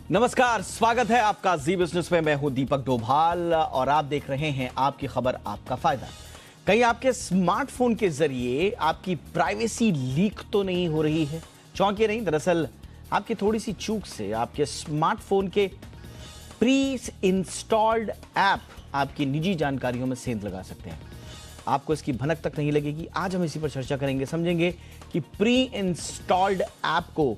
नमस्कार, स्वागत है आपका जी बिजनेस में। मैं हूं दीपक डोभाल और आप देख रहे हैं आपकी खबर आपका फायदा। कहीं आपके स्मार्टफोन के जरिए आपकी प्राइवेसी लीक तो नहीं हो रही है? चौंकिए नहीं, दरअसल आपकी थोड़ी सी चूक से आपके स्मार्टफोन के प्री इंस्टॉल्ड ऐप आपकी निजी जानकारियों में सेंध लगा सकते हैं। आपको इसकी भनक तक नहीं लगेगी। आज हम इसी पर चर्चा करेंगे, समझेंगे कि प्री इंस्टॉल्ड ऐप को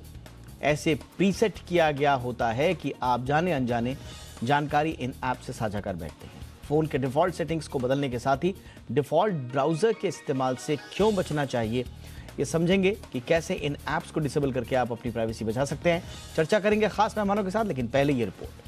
ऐसे प्रीसेट किया गया होता है कि आप जाने अनजाने जानकारी इन ऐप से साझा कर बैठते हैं। फोन के डिफॉल्ट सेटिंग्स को बदलने के साथ ही डिफॉल्ट ब्राउजर के इस्तेमाल से क्यों बचना चाहिए, ये समझेंगे कि कैसे इन ऐप्स को डिसेबल करके आप अपनी प्राइवेसी बचा सकते हैं। चर्चा करेंगे खास मेहमानों के साथ, लेकिन पहले ये रिपोर्ट।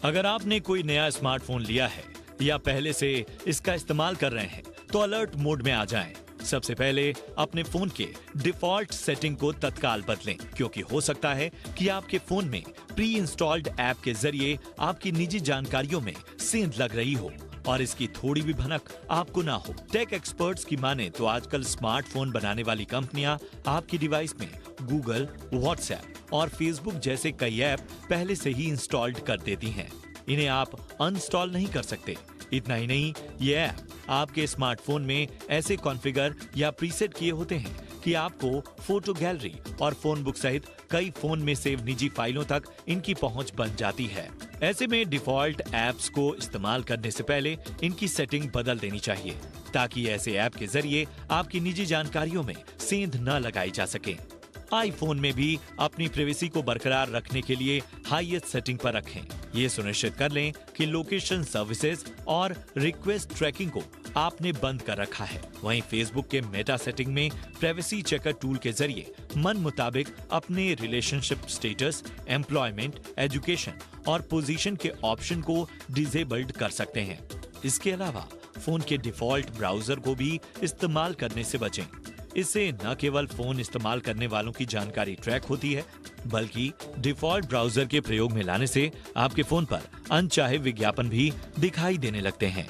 अगर आपने कोई नया स्मार्टफोन लिया है या पहले से इसका इस्तेमाल कर रहे हैं तो अलर्ट मोड में आ जाएं। सबसे पहले अपने फोन के डिफॉल्ट सेटिंग को तत्काल बदलें, क्योंकि हो सकता है कि आपके फोन में प्री इंस्टॉल्ड ऐप के जरिए आपकी निजी जानकारियों में सेंध लग रही हो और इसकी थोड़ी भी भनक आपको ना हो। टेक एक्सपर्ट्स की माने तो आजकल स्मार्टफोन बनाने वाली कंपनियां आपकी डिवाइस में गूगल, व्हाट्सएप और फेसबुक जैसे कई ऐप पहले से ही इंस्टॉल्ड कर देती हैं। इन्हें आप अनइंस्टॉल नहीं कर सकते। इतना ही नहीं, ये ऐप आपके स्मार्टफोन में ऐसे कॉन्फ़िगर या प्रीसेट किए होते हैं कि आपको फोटो गैलरी और फोन बुक सहित कई फोन में सेव निजी फाइलों तक इनकी पहुंच बन जाती है। ऐसे में डिफॉल्ट ऐप्स को इस्तेमाल करने से पहले इनकी सेटिंग बदल देनी चाहिए, ताकि ऐसे ऐप के जरिए आपकी निजी जानकारियों में सेंध न लगाई जा सके। आईफोन में भी अपनी प्राइवेसी को बरकरार रखने के लिए हाईएस्ट सेटिंग पर रखें। ये सुनिश्चित कर लें कि लोकेशन सर्विसेज और रिक्वेस्ट ट्रैकिंग को आपने बंद कर रखा है। वहीं फेसबुक के मेटा सेटिंग में प्राइवेसी चेकर टूल के जरिए मन मुताबिक अपने रिलेशनशिप स्टेटस, एम्प्लॉयमेंट, एजुकेशन और पोजीशन के ऑप्शन को डिसेबल्ड कर सकते हैं। इसके अलावा फोन के डिफॉल्ट ब्राउजर को भी इस्तेमाल करने से बचें। इससे न केवल फोन इस्तेमाल करने वालों की जानकारी ट्रैक होती है, बल्कि डिफॉल्ट ब्राउजर के प्रयोग में लाने से आपके फोन पर अनचाहे विज्ञापन भी दिखाई देने लगते हैं।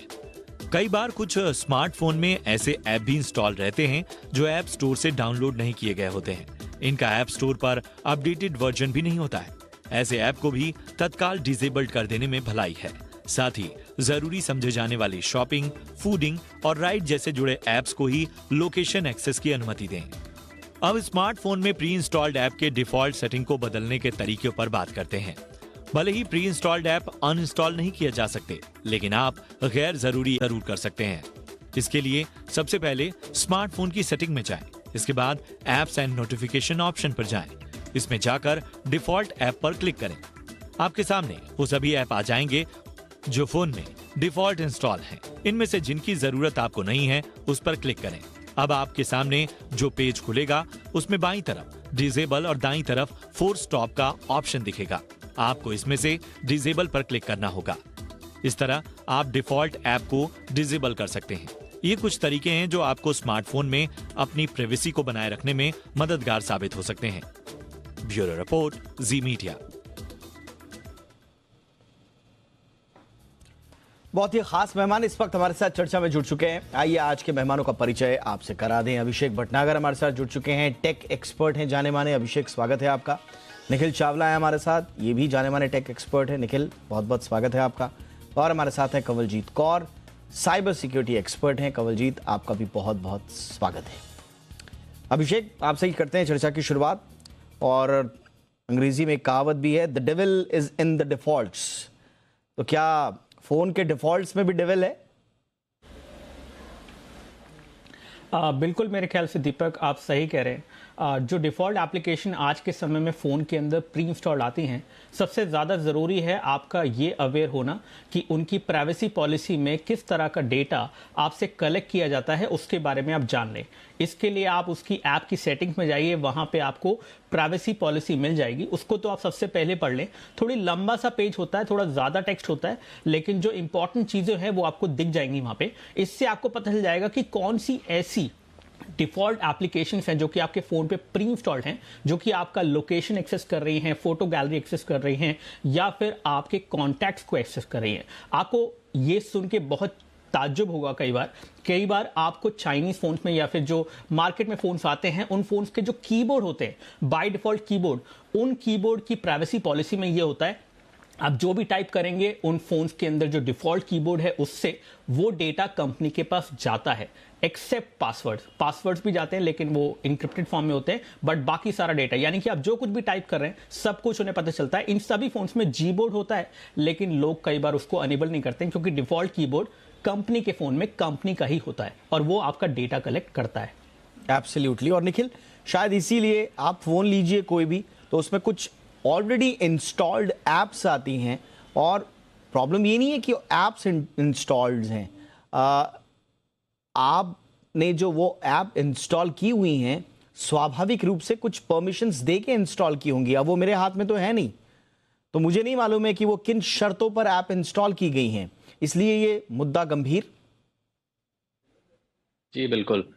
कई बार कुछ स्मार्टफोन में ऐसे ऐप भी इंस्टॉल रहते हैं जो ऐप स्टोर से डाउनलोड नहीं किए गए होते हैं। इनका ऐप स्टोर पर अपडेटेड वर्जन भी नहीं होता है। ऐसे ऐप को भी तत्काल डिसेबल्ड कर देने में भलाई है। साथ ही जरूरी समझे जाने वाली शॉपिंग, फूडिंग और राइड जैसे जुड़े ऐप्स को ही लोकेशन एक्सेस की अनुमति दें। अब स्मार्टफोन में प्री इंस्टॉल्ड ऐप के डिफॉल्ट सेटिंग को बदलने के तरीके पर बात करते हैं। भले ही प्री इंस्टॉल्ड ऐप अनइंस्टॉल नहीं किए जा सकते, लेकिन आप गैर जरूरी जरूर कर सकते हैं। इसके लिए सबसे पहले स्मार्टफोन की सेटिंग में जाएं। इसके बाद ऐप्स एंड नोटिफिकेशन ऑप्शन पर जाएं। इसमें जाकर डिफॉल्ट ऐप पर क्लिक करें। आपके सामने वो सभी ऐप आ जाएंगे जो फोन में डिफॉल्ट इंस्टॉल हैं। इनमें से जिनकी जरूरत आपको नहीं है उस पर क्लिक करें। अब आपके सामने जो पेज खुलेगा उसमें बाईं तरफ डिसेबल और दाईं तरफ फोर्स स्टॉप का ऑप्शन दिखेगा। आपको इसमें से डिसेबल पर क्लिक करना होगा। इस तरह आप डिफॉल्ट ऐप को डिसेबल कर सकते हैं। ये कुछ तरीके हैं जो आपको स्मार्टफोन में अपनी प्राइवेसी को बनाए रखने में मददगार साबित हो सकते हैं। ब्यूरो रिपोर्ट, जी मीडिया। बहुत ही खास मेहमान इस वक्त हमारे साथ चर्चा में जुड़ चुके हैं। आइए आज के मेहमानों का परिचय आपसे करा दें। अभिषेक भटनागर हमारे साथ जुड़ चुके हैं, टेक एक्सपर्ट हैं जाने माने। अभिषेक, स्वागत है आपका। निखिल चावला है हमारे साथ, ये भी जाने माने टेक एक्सपर्ट है। निखिल, बहुत बहुत स्वागत है आपका। और हमारे साथ है Kanwaljeet Kaur, cyber security expert हैं। कंवलजीत, आपका भी बहुत बहुत स्वागत है। अभिषेक, आपसे ही करते हैं चर्चा की शुरुआत। और अंग्रेजी में एक कहावत भी है, the devil is in the defaults. तो क्या फोन के डिफॉल्ट्स में भी डेविल है? बिल्कुल, मेरे ख्याल से दीपक आप सही कह रहे हैं। जो डिफ़ॉल्ट एप्लीकेशन आज के समय में फ़ोन के अंदर प्री इंस्टॉल आती हैं, सबसे ज़्यादा ज़रूरी है आपका ये अवेयर होना कि उनकी प्राइवेसी पॉलिसी में किस तरह का डेटा आपसे कलेक्ट किया जाता है, उसके बारे में आप जान लें। इसके लिए आप उसकी ऐप की सेटिंग्स में जाइए, वहाँ पे आपको प्राइवेसी पॉलिसी मिल जाएगी। उसको तो आप सबसे पहले पढ़ लें। थोड़ी लंबा सा पेज होता है, थोड़ा ज़्यादा टेक्स्ट होता है, लेकिन जो इंपॉर्टेंट चीज़ें हैं वो आपको दिख जाएंगी वहाँ पे। इससे आपको पता चल जाएगा कि कौन सी ऐसी डिफ़ॉल्ट एप्लीकेशंस हैं जो कि आपके फ़ोन पे प्री इंस्टॉल्ड हैं, जो कि आपका लोकेशन एक्सेस कर रही हैं, फोटो गैलरी एक्सेस कर रही हैं, या फिर आपके कॉन्टैक्ट्स को एक्सेस कर रही हैं। आपको ये सुन के बहुत ताज्जुब होगा कई बार आपको चाइनीज फोन्स में या फिर जो मार्केट में फोन्स आते हैं, उन फोन्स के जो कीबोर्ड होते हैं, बाय डिफॉल्ट कीबोर्ड, उन कीबोर्ड की प्राइवेसी पॉलिसी में ये होता है आप जो भी टाइप करेंगे उन फोन्स के अंदर जो डिफॉल्ट कीबोर्ड है उससे वो डेटा कंपनी के पास जाता है, एक्सेप्ट पासवर्ड्स भी जाते हैं लेकिन वो इंक्रिप्टेड फॉर्म में होते हैं, बट बाकी सारा डेटा, यानी कि आप जो कुछ भी टाइप कर रहे हैं सब कुछ उन्हें पता चलता है। इन सभी फोन्स में जीबोर्ड होता है लेकिन लोग कई बार उसको अनेबल नहीं करते हैं क्योंकि डिफॉल्ट कीबोर्ड कंपनी के फोन में कंपनी का ही होता है और वो आपका डेटा कलेक्ट करता है। एब्सोल्युटली। और निखिल, शायद इसीलिए आप फोन लीजिए कोई भी तो उसमें कुछ ऑलरेडी इंस्टॉल्ड एप्स आती हैं, और प्रॉब्लम ये नहीं है कि एप्स इंस्टॉल्ड हैं, आपने जो वो ऐप इंस्टॉल की हुई हैं स्वाभाविक रूप से कुछ परमिशंस दे के इंस्टॉल की होंगी। अब वो मेरे हाथ में तो है नहीं, तो मुझे नहीं मालूम है कि वो किन शर्तों पर ऐप इंस्टॉल की गई हैं, इसलिए ये मुद्दा गंभीर। जी बिल्कुल।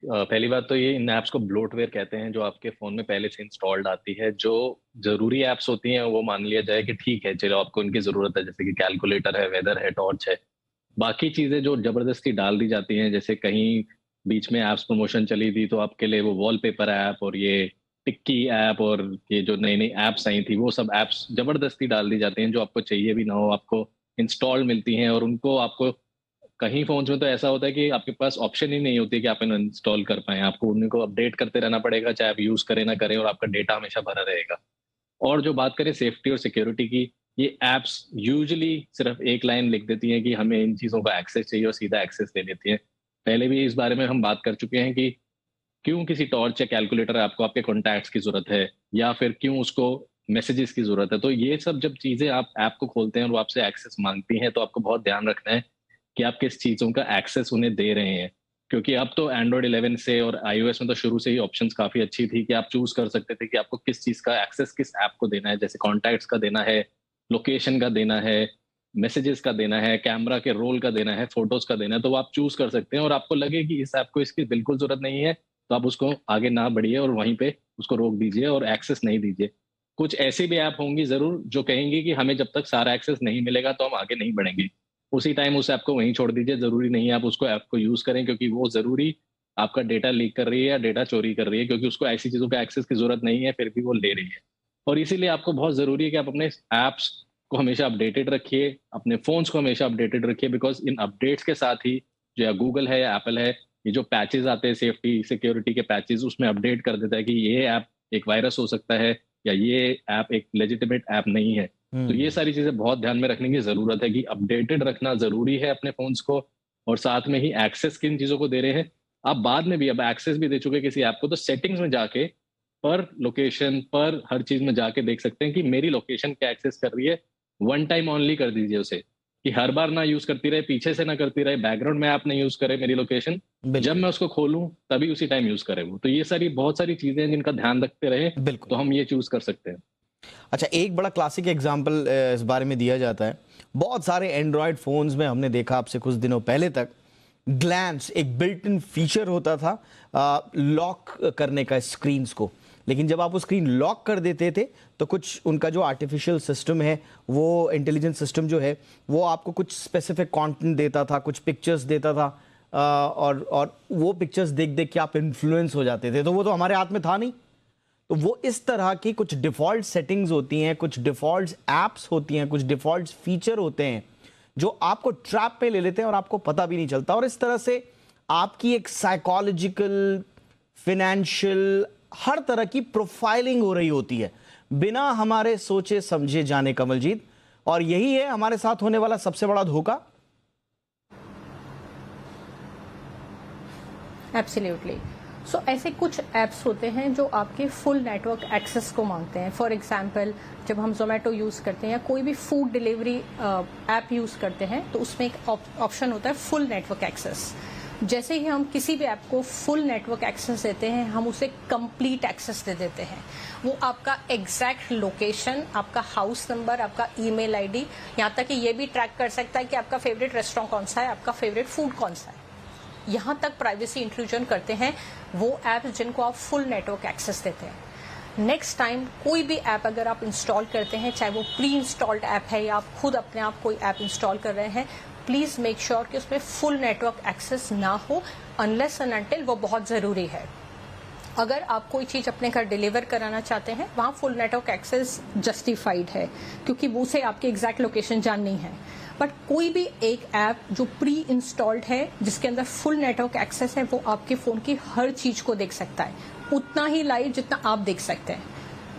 पहली बात तो ये इन ऐप्स को ब्लोटवेयर कहते हैं, जो आपके फोन में पहले से इंस्टॉल्ड आती है। जो जरूरी ऐप्स होती हैं वो मान लिया जाए कि ठीक है, चलो आपको इनकी जरूरत है, जैसे कि कैलकुलेटर है, वेदर है, टॉर्च है। बाकी चीजें जो जबरदस्ती डाल दी जाती हैं, जैसे कहीं बीच में ऐप्स प्रमोशन चली थी तो आपके लिए वो वॉलपेपर ऐप और ये टिक्की ऐप और ये जो नई नई ऐप्स आई थी, वो सब ऐप्स जबरदस्ती डाल दी जाती हैं जो आपको चाहिए भी ना हो, आपको इंस्टॉल मिलती हैं। और उनको आपको कहीं फोन्स में तो ऐसा होता है कि आपके पास ऑप्शन ही नहीं होती कि आप इन्हें इंस्टॉल कर पाएं, आपको उनको अपडेट करते रहना पड़ेगा, चाहे आप यूज करें ना करें, और आपका डेटा हमेशा भरा रहेगा। और जो बात करें सेफ्टी और सिक्योरिटी की, ये एप्स यूजुअली सिर्फ एक लाइन लिख देती हैं कि हमें इन चीज़ों का एक्सेस चाहिए और सीधा एक्सेस दे देती हैं। पहले भी इस बारे में हम बात कर चुके हैं कि क्यों किसी टॉर्च या कैलकुलेटर ऐप को आपके कॉन्टैक्ट्स की जरूरत है, या फिर क्यों उसको मैसेजेस की जरूरत है। तो ये सब जब चीज़ें आप ऐप को खोलते हैं और वो आपसे एक्सेस मांगती हैं, तो आपको बहुत ध्यान रखना है कि आप किस चीज़ों का एक्सेस उन्हें दे रहे हैं। क्योंकि अब तो एंड्रॉइड 11 से और iOS में तो शुरू से ही ऑप्शंस काफ़ी अच्छी थी कि आप चूज कर सकते थे कि आपको किस चीज़ का एक्सेस किस ऐप को देना है, जैसे कॉन्टैक्ट्स का देना है, लोकेशन का देना है, मैसेजेस का देना है, कैमरा के रोल का देना है, फोटोज का देना है। तो वो आप चूज कर सकते हैं, और आपको लगे कि इस ऐप को इसकी बिल्कुल जरूरत नहीं है तो आप उसको आगे ना बढ़िए और वहीं पे उसको रोक दीजिए और एक्सेस नहीं दीजिए। कुछ ऐसी भी ऐप होंगी जरूर जो कहेंगी कि हमें जब तक सारा एक्सेस नहीं मिलेगा तो हम आगे नहीं बढ़ेंगे, उसी टाइम उस ऐप को वहीं छोड़ दीजिए। जरूरी नहीं है आप उसको ऐप को यूज करें, क्योंकि वो जरूरी आपका डेटा लीक कर रही है या डेटा चोरी कर रही है, क्योंकि उसको ऐसी चीजों का एक्सेस की जरूरत नहीं है, फिर भी वो ले रही है। और इसीलिए आपको बहुत जरूरी है कि आप अपने ऐप्स को हमेशा अपडेटेड रखिए, अपने फोन्स को हमेशा अपडेटेड रखिए, बिकॉज इन अपडेट्स के साथ ही जो या गूगल है या एप्पल है, ये जो पैचेस आते हैं सेफ्टी सिक्योरिटी के पैचेस, उसमें अपडेट कर देता है कि ये ऐप एक वायरस हो सकता है या ये ऐप एक लेजिटिमेट ऐप नहीं है। तो ये सारी चीजें बहुत ध्यान में रखने की जरूरत है कि अपडेटेड रखना जरूरी है अपने फोन्स को, और साथ में ही एक्सेस किन चीजों को दे रहे हैं। आप बाद में भी अब एक्सेस भी दे चुके किसी ऐप को, तो सेटिंग्स में जाके पर लोकेशन पर हर चीज में जाके देख सकते हैं कि मेरी लोकेशन क्या एक्सेस कर रही है। वन टाइम ऑनली कर दीजिए उसे, कि हर बार ना यूज करती रहे, पीछे से ना करती रहे, बैकग्राउंड में आप नहीं यूज करे मेरी लोकेशन, जब मैं उसको खोलूं तभी उसी टाइम यूज करे वो। तो ये सारी बहुत सारी चीजें हैं जिनका ध्यान रखते रहे तो हम ये चूज कर सकते हैं। अच्छा, एक बड़ा क्लासिक एग्जाम्पल इस बारे में दिया जाता है, बहुत सारे एंड्रॉयड फोन्स में हमने देखा आपसे कुछ दिनों पहले तक ग्लैंस एक बिल्ट इन फीचर होता था लॉक करने का स्क्रीन्स को, लेकिन जब आप वो स्क्रीन लॉक कर देते थे तो कुछ उनका जो आर्टिफिशियल सिस्टम है, वो इंटेलिजेंस सिस्टम जो है, वो आपको कुछ स्पेसिफिक कंटेंट देता था, कुछ पिक्चर्स देता था, और वो पिक्चर्स देख देख के आप इन्फ्लुएंस हो जाते थे। तो वो तो हमारे हाथ में था नहीं। तो वो इस तरह की कुछ डिफ़ॉल्ट सेटिंग्स होती हैं, कुछ डिफ़ॉल्ट ऐप्स होती हैं, कुछ डिफ़ॉल्ट फीचर होते हैं जो आपको ट्रैप पे ले लेते हैं और आपको पता भी नहीं चलता। और इस तरह से आपकी एक साइकोलॉजिकल, फिनेंशियल, हर तरह की प्रोफाइलिंग हो रही होती है बिना हमारे सोचे समझे जाने, कमलजीत। और यही है हमारे साथ होने वाला सबसे बड़ा धोखा। एब्सोल्युटली। सो ऐसे कुछ ऐप्स होते हैं जो आपके फुल नेटवर्क एक्सेस को मांगते हैं। फॉर एग्जांपल, जब हम जोमेटो यूज़ करते हैं या कोई भी फूड डिलीवरी ऐप यूज़ करते हैं तो उसमें एक ऑप्शन होता है फुल नेटवर्क एक्सेस। जैसे ही हम किसी भी ऐप को फुल नेटवर्क एक्सेस देते हैं, हम उसे कंप्लीट एक्सेस दे देते हैं। वो आपका एग्जैक्ट लोकेशन, आपका हाउस नंबर, आपका ईमेल आईडी, यहाँ तक कि ये भी ट्रैक कर सकता है कि आपका फेवरेट रेस्टोरेंट कौन सा है, आपका फेवरेट फूड कौन सा है। यहाँ तक प्राइवेसी इंट्रूजन करते हैं वो ऐप्स जिनको आप फुल नेटवर्क एक्सेस देते हैं। नेक्स्ट टाइम कोई भी ऐप अगर आप इंस्टॉल करते हैं, चाहे वो प्री इंस्टॉल्ड ऐप है या आप खुद अपने आप कोई ऐप इंस्टॉल कर रहे हैं, प्लीज मेक श्योर कि उसमें फुल नेटवर्क एक्सेस ना हो अनलेस एंड अनटिल वो बहुत जरूरी है। अगर आप कोई चीज अपने घर डिलीवर कराना चाहते हैं वहां फुल नेटवर्क एक्सेस जस्टिफाइड है क्योंकि वो से आपकी एग्जैक्ट लोकेशन जाननी है। बट कोई भी एक ऐप जो प्री इंस्टॉल्ड है जिसके अंदर फुल नेटवर्क एक्सेस है वो आपके फोन की हर चीज को देख सकता है, उतना ही लाइव जितना आप देख सकते हैं।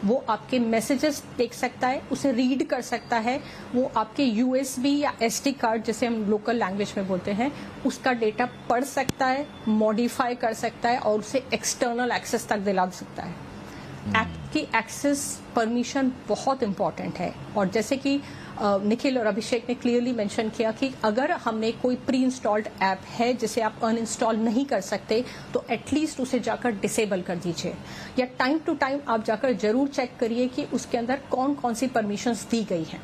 वो आपके मैसेजेस देख सकता है, उसे रीड कर सकता है, वो आपके यूएसबी या एसडी कार्ड जिसे हम लोकल लैंग्वेज में बोलते हैं उसका डेटा पढ़ सकता है, मॉडिफाई कर सकता है और उसे एक्सटर्नल एक्सेस तक दिला सकता है। ऐप की एक्सेस परमिशन बहुत इंपॉर्टेंट है। और जैसे कि निखिल और अभिषेक ने क्लियरली मेंशन किया कि अगर हमने कोई प्री इंस्टॉल्ड ऐप है जिसे आप अनइंस्टॉल नहीं कर सकते तो एटलीस्ट उसे जाकर डिसेबल कर दीजिए, या टाइम टू टाइम आप जाकर जरूर चेक करिए कि उसके अंदर कौन कौन सी परमिशंस दी गई हैं।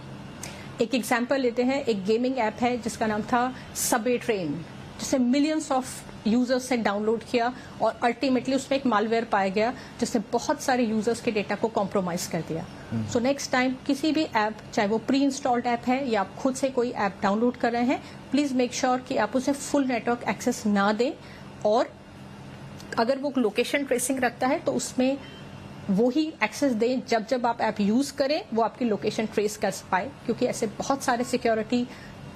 एक एग्जांपल लेते हैं, एक गेमिंग ऐप है जिसका नाम था सबवे ट्रेन, जिसे मिलियंस ऑफ यूजर्स ने डाउनलोड किया और अल्टीमेटली उसमें एक मालवेयर पाया गया जिसने बहुत सारे यूजर्स के डेटा को कॉम्प्रोमाइज कर दिया। सो नेक्स्ट टाइम किसी भी ऐप, चाहे वो प्री इंस्टॉल्ड ऐप है या आप खुद से कोई ऐप डाउनलोड कर रहे हैं, प्लीज मेक श्योर कि आप उसे फुल नेटवर्क एक्सेस ना दें। और अगर वो लोकेशन ट्रेसिंग रखता है तो उसमें वो ही एक्सेस दें जब जब आप ऐप यूज करें वो आपकी लोकेशन ट्रेस कर पाए, क्योंकि ऐसे बहुत सारे सिक्योरिटी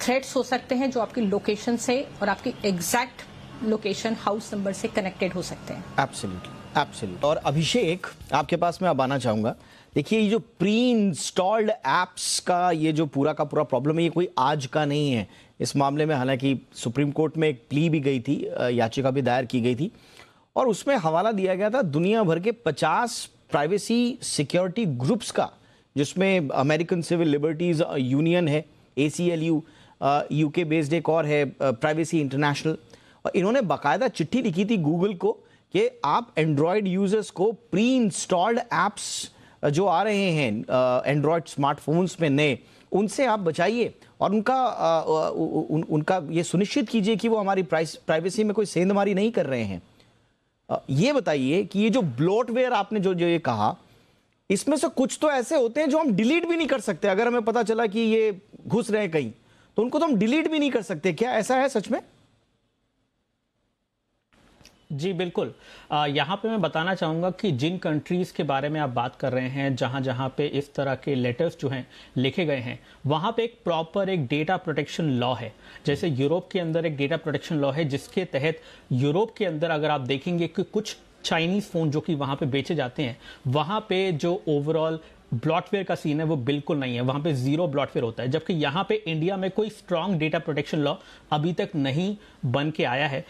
थ्रेट्स हो सकते हैं जो आपकी लोकेशन से और आपकी एग्जैक्ट लोकेशन हाउस नंबर से कनेक्टेड हो सकते हैं। Absolutely, absolutely. और अभिषेक, आपके पास मैं अब आना चाहूंगा। देखिए, ये जो प्री इंस्टॉल्ड एप्स का ये जो पूरा का पूरा प्रॉब्लम है, ये कोई आज का नहीं है। इस मामले में हालांकि सुप्रीम कोर्ट में एक प्ली भी गई थी, याचिका भी दायर की गई थी और उसमें हवाला दिया गया था दुनिया भर के 50 प्राइवेसी सिक्योरिटी ग्रुप्स का, जिसमें अमेरिकन सिविल लिबर्टीज यूनियन है, ACLU, यूके बेस्ड एक और है प्राइवेसी इंटरनेशनल। और इन्होंने बाकायदा चिट्ठी लिखी थी गूगल को कि आप एंड्रॉयड यूजर्स को प्री इंस्टॉल्ड एप्स जो आ रहे हैं एंड्रॉयड स्मार्टफोन्स में नए, उनसे आप बचाइए और उनका ये सुनिश्चित कीजिए कि वो हमारी प्राइवेसी में कोई सेंधमारी नहीं कर रहे हैं। ये बताइए कि ये जो ब्लोटवेयर आपने जो ये कहा, इसमें से कुछ तो ऐसे होते हैं जो हम डिलीट भी नहीं कर सकते। अगर हमें पता चला कि ये घुस रहे हैं कहीं तो उनको तो हम डिलीट भी नहीं कर सकते। क्या ऐसा है सच में? जी बिल्कुल। यहाँ पे मैं बताना चाहूँगा कि जिन कंट्रीज़ के बारे में आप बात कर रहे हैं जहाँ जहाँ पे इस तरह के लेटर्स जो हैं लिखे गए हैं, वहाँ पे एक प्रॉपर एक डेटा प्रोटेक्शन लॉ है। जैसे यूरोप के अंदर एक डेटा प्रोटेक्शन लॉ है जिसके तहत यूरोप के अंदर अगर आप देखेंगे कि कुछ चाइनीज़ फ़ोन जो कि वहाँ पे बेचे जाते हैं, वहाँ पे जो ओवरऑल ब्लॉटवेयर का सीन है वो बिल्कुल नहीं है, वहां पे जीरो ब्लॉटवेयर होता है। जबकि यहाँ पे इंडिया में कोई स्ट्रॉन्ग डेटा प्रोटेक्शन लॉ अभी तक नहीं बन के आया है।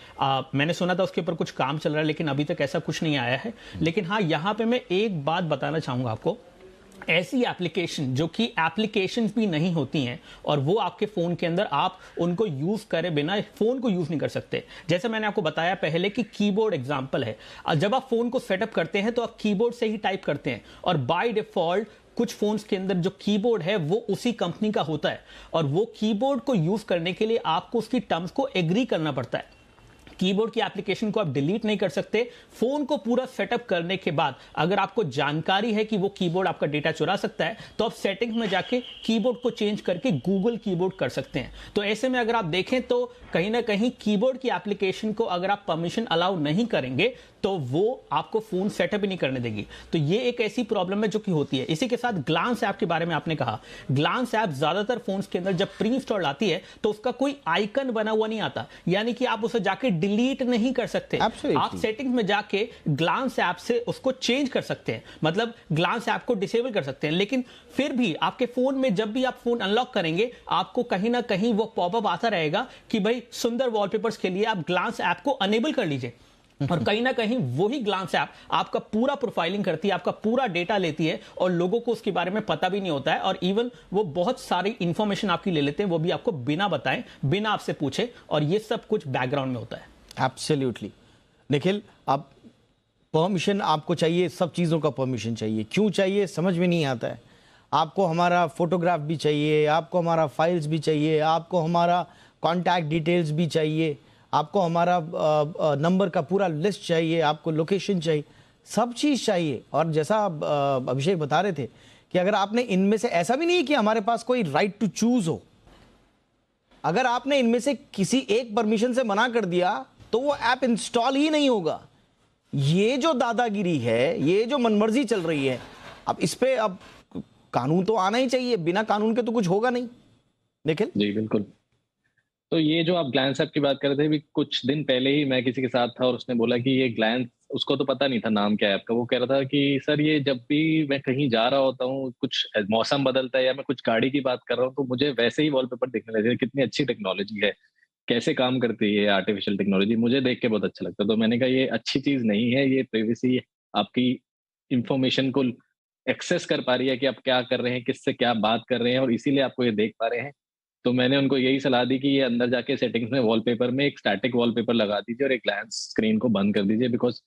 मैंने सुना था उसके ऊपर कुछ काम चल रहा है लेकिन अभी तक ऐसा कुछ नहीं आया है। लेकिन हाँ, यहाँ पे मैं एक बात बताना चाहूंगा आपको, ऐसी एप्लीकेशन जो कि एप्लीकेशंस भी नहीं होती हैं और वो आपके फोन के अंदर आप उनको यूज करे बिना फोन को यूज नहीं कर सकते। जैसे मैंने आपको बताया पहले कि कीबोर्ड एग्जांपल है, जब आप फोन को सेटअप करते हैं तो आप कीबोर्ड से ही टाइप करते हैं और बाय डिफॉल्ट कुछ फोन्स के अंदर जो कीबोर्ड है वो उसी कंपनी का होता है और वो कीबोर्ड को यूज करने के लिए आपको उसकी टर्म्स को एग्री करना पड़ता है। कीबोर्ड की एप्लीकेशन को आप डिलीट नहीं कर सकते। फोन को पूरा सेटअप करने के बाद अगर आपको जानकारी है कि वो कीबोर्ड आपका डेटा चुरा सकता है तो आप सेटिंग्स में जाके कीबोर्ड को चेंज करके गूगल कीबोर्ड कर सकते हैं। तो ऐसे में अगर आप देखें तो कहीं ना कहीं कीबोर्ड की एप्लीकेशन को अगर आप परमिशन अलाउ नहीं करेंगे तो वो आपको फोन सेटअप ही नहीं करने देगी। तो ये एक ऐसी प्रॉब्लम है जो कि होती है। इसी के साथ ग्लांस ऐप के बारे में आपने कहा, ग्लांस ऐप ज्यादातर फोन्स के अंदर जब प्री इंस्टॉल आती है तो उसका कोई आइकन बना हुआ नहीं आता, यानी कि आप उसे जाके डिलीट नहीं कर सकते। आप सेटिंग्स में जाके ग्लांस ऐप से उसको चेंज कर सकते हैं, मतलब ग्लांस ऐप को डिसेबल कर सकते हैं। लेकिन फिर भी आपके फोन में जब भी आप फोन अनलॉक करेंगे आपको कहीं ना कहीं वो पॉपअप आता रहेगा कि भाई सुंदर वॉलपेपर्स के लिए आप ग्लांस ऐप को अनेबल कर लीजिए। और कहीं ना कहीं वही ग्लांस ऐप आपका पूरा प्रोफाइलिंग करती है, आपका पूरा डेटा लेती है और लोगों को उसके बारे में पता भी नहीं होता है और इवन वो बहुत सारी इंफॉर्मेशन आपकी ले लेते हैं, वो भी आपको बिना बताएं, बिना आपसे पूछे, और ये सब कुछ बैकग्राउंड में होता है। एब्सोल्युटली। निखिल, अब परमिशन आपको चाहिए, सब चीज़ों का परमिशन चाहिए। क्यों चाहिए समझ में नहीं आता है। आपको हमारा फोटोग्राफ भी चाहिए, आपको हमारा फाइल्स भी चाहिए, आपको हमारा कॉन्टैक्ट डिटेल्स भी चाहिए, आपको हमारा नंबर का पूरा लिस्ट चाहिए, आपको लोकेशन चाहिए, सब चीज़ चाहिए। और जैसा अभिषेक बता रहे थे कि अगर आपने इनमें से, ऐसा भी नहीं है कि हमारे पास कोई राइट टू चूज हो, अगर आपने इनमें से किसी एक परमिशन से मना कर दिया तो वो ऐप इंस्टॉल ही नहीं होगा। ये जो दादागिरी है, ये जो मनमर्जी चल रही है, अब इस पे अब कानून तो आना ही चाहिए, बिना कानून के तो कुछ होगा नहीं। निखिल जी बिल्कुल। तो ये जो आप ग्लैंस ऐप की बात कर रहे थे, भी कुछ दिन पहले ही मैं किसी के साथ था और उसने बोला कि ये ग्लैंस, उसको तो पता नहीं था नाम क्या है ऐप का। वो कह रहा था कि सर ये जब भी मैं कहीं जा रहा होता हूँ, कुछ मौसम बदलता है या मैं कुछ गाड़ी की बात कर रहा हूँ, तो मुझे वैसे ही वॉलपेपर दिखने लगे। कितनी अच्छी टेक्नोलॉजी है, कैसे काम करती है आर्टिफिशियल टेक्नोलॉजी, मुझे देख के बहुत अच्छा लगता है। तो मैंने कहा ये अच्छी चीज नहीं है, ये प्राइवेसी आपकी इंफॉर्मेशन को एक्सेस कर पा रही है कि आप क्या कर रहे हैं, किससे क्या बात कर रहे हैं, और इसीलिए आपको ये देख पा रहे हैं। तो मैंने उनको यही सलाह दी कि ये अंदर जाके सेटिंग्स में वॉलपेपर में एक स्टैटिक वॉलपेपर लगा दीजिए और एक ग्लैंस स्क्रीन को बंद कर दीजिए। बिकॉज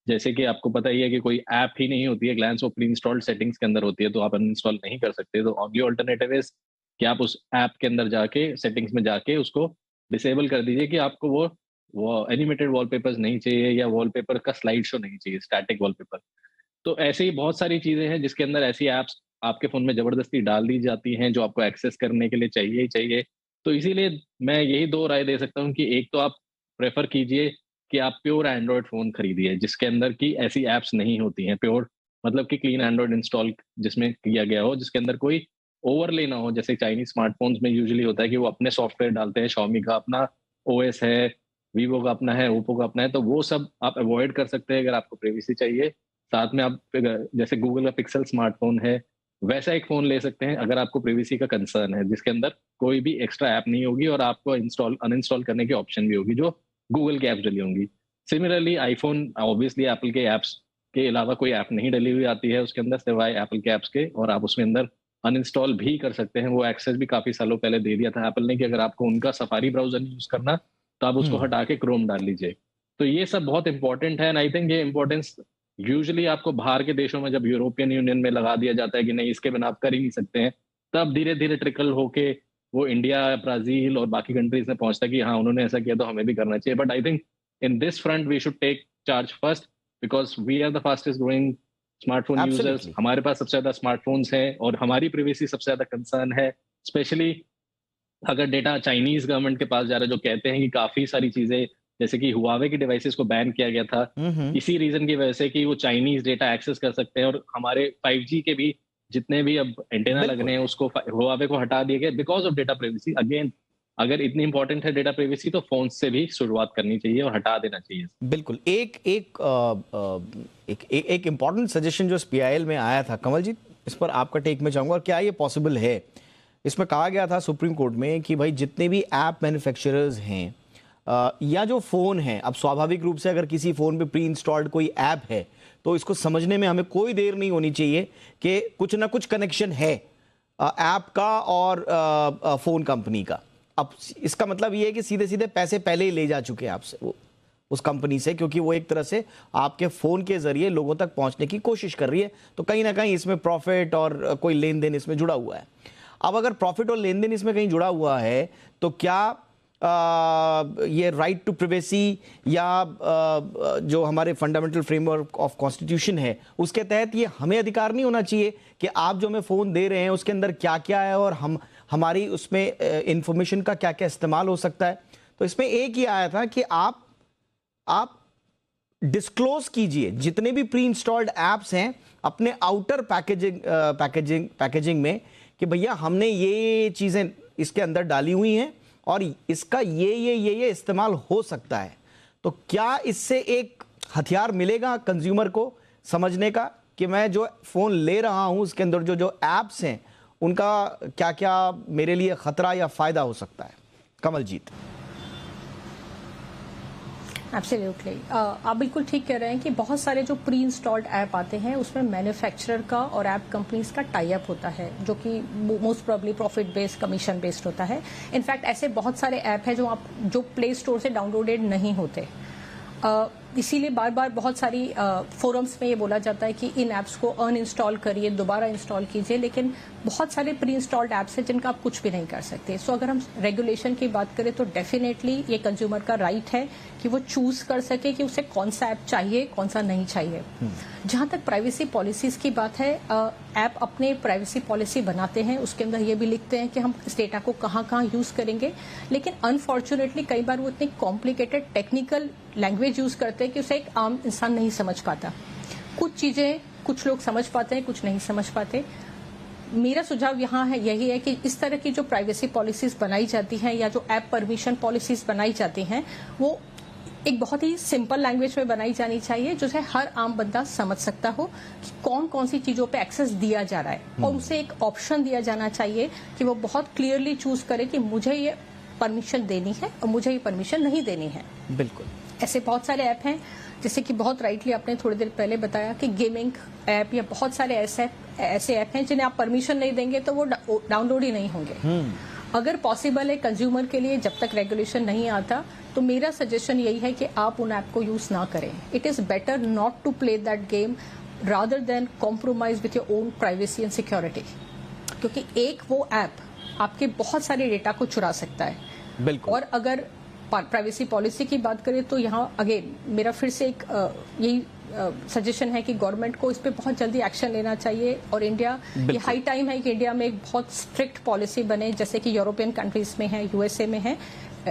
जैसे कि आपको पता ही है कि कोई ऐप ही नहीं होती है ग्लैंस, वो प्री इंस्टॉल्ड सेटिंग्स के अंदर होती है, तो आप अनइंस्टॉल नहीं कर सकते। तो ओनली ऑल्टरनेटिव इज कि आप उस ऐप के अंदर जाके सेटिंग्स में जाके उसको डिसेबल कर दीजिए कि आपको वो एनिमेटेड वॉलपेपर्स नहीं चाहिए या वॉलपेपर का स्लाइड शो नहीं चाहिए, स्टैटिक वॉलपेपर। तो ऐसे ही बहुत सारी चीजें हैं जिसके अंदर ऐसी ऐप्स आपके फोन में जबरदस्ती डाल दी जाती हैं जो आपको एक्सेस करने के लिए चाहिए ही चाहिए। तो इसीलिए मैं यही दो राय दे सकता हूँ कि एक तो आप प्रेफर कीजिए कि आप प्योर एंड्रॉयड फोन खरीदिए जिसके अंदर की ऐसी एप्स नहीं होती हैं। प्योर मतलब कि क्लीन एंड्रॉयड इंस्टॉल जिसमें किया गया हो, जिसके अंदर कोई ओवरले ना हो। जैसे चाइनीज स्मार्टफोन्स में यूजुअली होता है कि वो अपने सॉफ्टवेयर डालते हैं, Xiaomi का अपना ओएस है, वीवो का अपना है, ओप्पो का अपना है, तो वो सब आप अवॉइड कर सकते हैं अगर आपको प्राइवेसी चाहिए। साथ में आप जैसे गूगल का पिक्सल स्मार्टफोन है, वैसा एक फोन ले सकते हैं अगर आपको प्राइवेसी का कंसर्न है, जिसके अंदर कोई भी एक्स्ट्रा ऐप नहीं होगी और आपको इंस्टॉल अनइंस्टॉल करने की ऑप्शन भी होगी जो गूगल की ऐप्स डली होंगी। सिमिलरली आईफोन, ऑब्वियसली एप्पल के ऐप्स के अलावा कोई ऐप नहीं डली हुई आती है उसके अंदर सिवाय एप्पल के ऐप्स के, और आप उसमें अंदर अनइंस्टॉल भी कर सकते हैं। वो एक्सेस भी काफी सालों पहले दे दिया था एप्पल ने कि अगर आपको उनका सफारी ब्राउजर नहीं यूज करना तो आप उसको हटा के क्रोम डाल लीजिए। तो ये सब बहुत इंपॉर्टेंट है एंड आई थिंक ये इंपॉर्टेंस यूजुअली आपको बाहर के देशों में जब यूरोपियन यूनियन में लगा दिया जाता है कि नहीं इसके बिना आप कर ही नहीं सकते हैं, तब धीरे धीरे ट्रिकल होके वो इंडिया, ब्राजील और बाकी कंट्रीज में पहुंचता है कि हाँ उन्होंने ऐसा किया तो हमें भी करना चाहिए। But I think in this front we should take charge first because we are the fastest growing smartphone users. हमारे पास सबसे ज्यादा स्मार्टफोन्स हैं और हमारी प्राइवेसी सबसे ज्यादा कंसर्न है। स्पेशली अगर डेटा चाइनीज गवर्नमेंट के पास जा रहा है, जो कहते हैं कि काफी सारी चीजें जैसे कि हुआवे की डिवाइसेस को बैन किया गया था इसी रीजन की वजह से कि वो चाइनीज डेटा एक्सेस कर सकते हैं, और हमारे 5G के भी जितने भी अब एंटेना लगने हैं उसको हुआवे को हटा दिया गया because of data privacy. Again अगर इतनी इंपॉर्टेंट है डेटा प्राइवेसी तो फोन से भी शुरुआत करनी चाहिए और हटा देना चाहिए। बिल्कुल। एक इंपॉर्टेंट सजेशन जो PIL में आया था, कमल जी इस पर आपका टेक में चाहूंगा, और क्या ये पॉसिबल है? इसमें कहा गया था सुप्रीम कोर्ट में कि भाई जितने भी ऐप मैन्युफैक्चरर्स हैं या जो फ़ोन है, अब स्वाभाविक रूप से अगर किसी फ़ोन पे प्री इंस्टॉल्ड कोई ऐप है तो इसको समझने में हमें कोई देर नहीं होनी चाहिए कि कुछ ना कुछ कनेक्शन है ऐप का और फ़ोन कंपनी का। अब इसका मतलब ये है कि सीधे सीधे पैसे पहले ही ले जा चुके हैं आपसे उस कंपनी से, क्योंकि वो एक तरह से आपके फ़ोन के ज़रिए लोगों तक पहुंचने की कोशिश कर रही है। तो कहीं ना कहीं इसमें प्रॉफिट और कोई लेन देन इसमें जुड़ा हुआ है। अब अगर प्रॉफिट और लेन देन इसमें कहीं जुड़ा हुआ है तो क्या ये राइट टू प्राइवेसी या जो हमारे फंडामेंटल फ्रेमवर्क ऑफ कॉन्स्टिट्यूशन है उसके तहत ये हमें अधिकार नहीं होना चाहिए कि आप जो हमें फ़ोन दे रहे हैं उसके अंदर क्या क्या है और हमारी उसमें इंफॉर्मेशन का क्या क्या इस्तेमाल हो सकता है? तो इसमें एक ही आया था कि आप डिस्क्लोज कीजिए जितने भी प्री इंस्टॉल्ड ऐप्स हैं अपने आउटर पैकेजिंग में कि भैया हमने ये चीज़ें इसके अंदर डाली हुई हैं और इसका ये इस्तेमाल हो सकता है। तो क्या इससे एक हथियार मिलेगा कंज्यूमर को समझने का कि मैं जो फ़ोन ले रहा हूं उसके अंदर जो ऐप्स हैं उनका क्या क्या मेरे लिए खतरा या फ़ायदा हो सकता है? कमलजीत। एब्सोल्युटली, आप बिल्कुल ठीक कह रहे हैं कि बहुत सारे जो प्री इंस्टॉल्ड ऐप आते हैं उसमें मैन्युफैक्चरर का और ऐप कंपनीज का टाई अप होता है जो कि most probably profit based, commission based होता है। इनफैक्ट ऐसे बहुत सारे ऐप हैं जो प्ले स्टोर से डाउनलोडेड नहीं होते। इसीलिए बार बार बहुत सारी फोरम्स में ये बोला जाता है कि इन ऐप्स को अनइंस्टॉल करिए, दोबारा इंस्टॉल कीजिए, लेकिन बहुत सारे प्री इंस्टॉल्ड ऐप्स हैं जिनका आप कुछ भी नहीं कर सकते। सो अगर हम रेगुलेशन की बात करें तो डेफिनेटली ये कंज्यूमर का राइट है कि वो चूज कर सके कि उसे कौन सा ऐप चाहिए, कौन सा नहीं चाहिए। जहाँ तक प्राइवेसी पॉलिसीज की बात है, ऐप अपने प्राइवेसी पॉलिसी बनाते हैं, उसके अंदर ये भी लिखते हैं कि हम इस डेटा को कहाँ कहाँ यूज़ करेंगे, लेकिन अनफॉर्चुनेटली कई बार वो इतनी कॉम्प्लिकेटेड टेक्निकल लैंग्वेज यूज़ करते हैं कि उसे एक आम इंसान नहीं समझ पाता। कुछ चीज़ें कुछ लोग समझ पाते हैं, कुछ नहीं समझ पाते। मेरा सुझाव यहाँ है यही है कि इस तरह की जो प्राइवेसी पॉलिसीज बनाई जाती हैं या जो ऐप परमिशन पॉलिसीज बनाई जाती हैं वो एक बहुत ही सिंपल लैंग्वेज में बनाई जानी चाहिए, जो है हर आम बंदा समझ सकता हो कि कौन कौन सी चीजों पे एक्सेस दिया जा रहा है, और उसे एक ऑप्शन दिया जाना चाहिए कि वो बहुत क्लियरली चूज करे कि मुझे ये परमिशन देनी है और मुझे ये परमिशन नहीं देनी है। बिल्कुल ऐसे बहुत सारे ऐप हैं, जैसे कि बहुत राइटली आपने थोड़ी देर पहले बताया कि गेमिंग ऐप या बहुत सारे ऐसे ऐप हैं जिन्हें आप परमिशन नहीं देंगे तो वो डाउनलोड ही नहीं होंगे। अगर पॉसिबल है कंज्यूमर के लिए, जब तक रेगुलेशन नहीं आता, तो मेरा सजेशन यही है कि आप उन ऐप को यूज ना करें। It is better not to play that game rather than compromise with your own privacy and security, क्योंकि एक वो ऐप आपके बहुत सारे डेटा को चुरा सकता है। बिल्कुल। और अगर प्राइवेसी पॉलिसी की बात करें तो यहाँ अगेन मेरा फिर से एक यही सजेशन है कि गवर्नमेंट को इस पे बहुत जल्दी एक्शन लेना चाहिए, और इंडिया, ये हाई टाइम है कि इंडिया में एक बहुत स्ट्रिक्ट पॉलिसी बने, जैसे कि यूरोपियन कंट्रीज में है, यूएसए में है।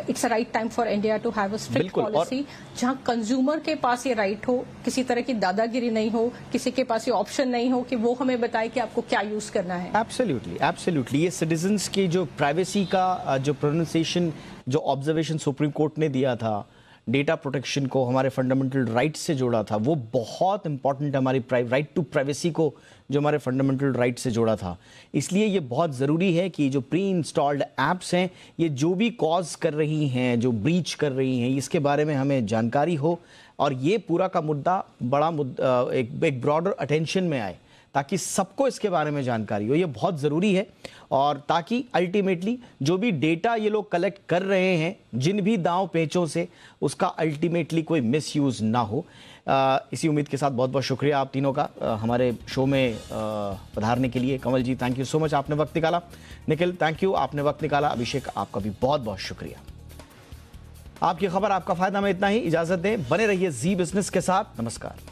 It's a right time for India to have a strict policy जहां कंज्यूमर के पास ये राइट हो, किसी तरह की दादागिरी नहीं हो, किसी के पास ये ऑप्शन नहीं हो कि वो हमें बताए कि आपको क्या यूज करना है। Absolutely, absolutely. ये सिटीजन्स की जो प्राइवेसी का जो प्रोनाउंसिएशन, जो ऑब्जर्वेशन सुप्रीम कोर्ट ने दिया था, डेटा प्रोटेक्शन को हमारे फंडामेंटल राइट से जोड़ा था, वो बहुत इंपॉर्टेंट है। हमारी राइट टू प्राइवेसी को जो हमारे फंडामेंटल राइट से जोड़ा था, इसलिए ये बहुत ज़रूरी है कि जो प्री इंस्टॉल्ड ऐप्स हैं, ये जो भी कॉज कर रही हैं, जो ब्रीच कर रही हैं, इसके बारे में हमें जानकारी हो, और ये पूरा का मुद्दा बड़ा मुद्दा एक ब्रॉडर अटेंशन में आए, ताकि सबको इसके बारे में जानकारी हो। ये बहुत ज़रूरी है, और ताकि अल्टीमेटली जो भी डेटा ये लोग कलेक्ट कर रहे हैं जिन भी दांव पेचों से, उसका अल्टीमेटली कोई मिसयूज़ ना हो। इसी उम्मीद के साथ बहुत बहुत शुक्रिया आप तीनों का हमारे शो में पधारने के लिए। कमल जी, थैंक यू सो मच, आपने वक्त निकाला। निखिल, थैंक यू, आपने वक्त निकाला। अभिषेक, आपका भी बहुत बहुत शुक्रिया। आपकी खबर आपका फायदा में इतना ही। इजाज़त दें, बने रहिए जी बिजनेस के साथ। नमस्कार।